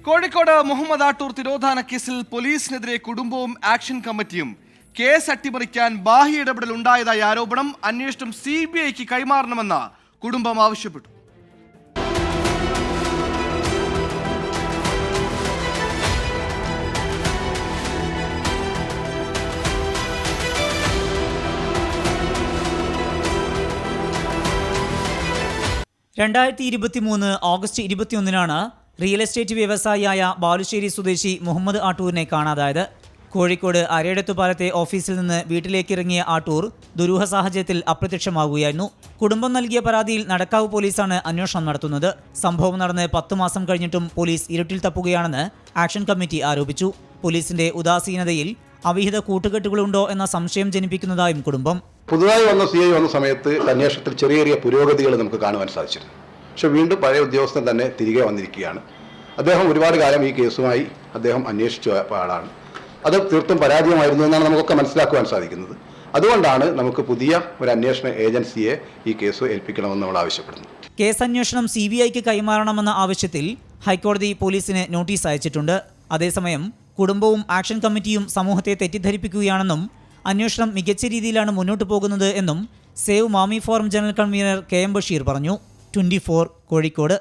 കോഴിക്കോട് മുഹമ്മദ് ആട്ടൂർ തിരോധാന കേസിൽ പോലീസിനെതിരെ കുടുംബവും ആക്ഷൻ കമ്മിറ്റിയും കേസ് അട്ടിമറിക്കാൻ ബാഹ്യ ഇടപെടൽ ഉണ്ടായതായി ആരോപണം. അന്വേഷണം CBIക്ക് കൈമാറണമെന്ന് കുടുംബം ആവശ്യപ്പെട്ടു. ഓഗസ്റ്റ് 21 റിയൽ എസ്റ്റേറ്റ് വ്യവസായിയായ ബാലുശ്ശേരി സ്വദേശി മുഹമ്മദ് ആട്ടൂരിനെ കാണാതായത്. കോഴിക്കോട് അരയിടത്തുപാലത്തെ ഓഫീസിൽ നിന്ന് വീട്ടിലേക്കിറങ്ങിയ ആട്ടൂർ ദുരൂഹ സാഹചര്യത്തിൽ അപ്രത്യക്ഷമാകുകയായിരുന്നു. കുടുംബം നൽകിയ പരാതിയിൽ നടക്കാവ് പോലീസാണ് അന്വേഷണം നടത്തുന്നത്. സംഭവം നടന്ന് 10 മാസം കഴിഞ്ഞിട്ടും പോലീസ് ഇരുട്ടിൽ തപ്പുകയാണെന്ന് ആക്ഷൻ കമ്മിറ്റി ആരോപിച്ചു. പോലീസിന്റെ ഉദാസീനതയിൽ അവിഹിത കൂട്ടുകെട്ടുകളുണ്ടോ എന്ന സംശയം ജനിപ്പിക്കുന്നതായും കുടുംബം. പുതുതായി വന്ന CI വന്ന സമയത്ത് അന്വേഷണത്തിൽ ചെറിയ പുരോഗതികൾ നമുക്ക് കാണുവാൻ സാധിച്ചിരുന്നു. പക്ഷെ വീണ്ടും പഴയ ഉദ്യോഗസ്ഥൻ തന്നെ തിരികെ വന്നിരിക്കുകയാണ്. അദ്ദേഹം ഒരുപാട് കാലം ഈ കേസുമായി അദ്ദേഹം അന്വേഷിച്ച ആളാണ്. അത് തീർത്തും പരാജയമായിരുന്നു എന്നാണ് നമുക്കൊക്കെ മനസ്സിലാക്കുവാൻ സാധിക്കുന്നത്. അതുകൊണ്ടാണ് നമുക്ക് പുതിയ ഒരു അന്വേഷണ ഏജൻസിയെ ഈ കേസ് ഏൽപ്പിക്കണമെന്ന് നമ്മൾ ആവശ്യപ്പെടുന്നു. കേസ് അന്വേഷണം CBIക്ക് കൈമാറണമെന്ന ആവശ്യത്തിൽ ഹൈക്കോടതി പോലീസിന് നോട്ടീസ് അയച്ചിട്ടുണ്ട്. അതേസമയം കുടുംബവും ആക്ഷൻ കമ്മിറ്റിയും സമൂഹത്തെ തെറ്റിദ്ധരിപ്പിക്കുകയാണെന്നും അന്വേഷണം മികച്ച രീതിയിലാണ് മുന്നോട്ട് പോകുന്നത് എന്നും സേവ് മാമി forum general convener KM Basheer പറഞ്ഞു. 24 കോഴിക്കോട്.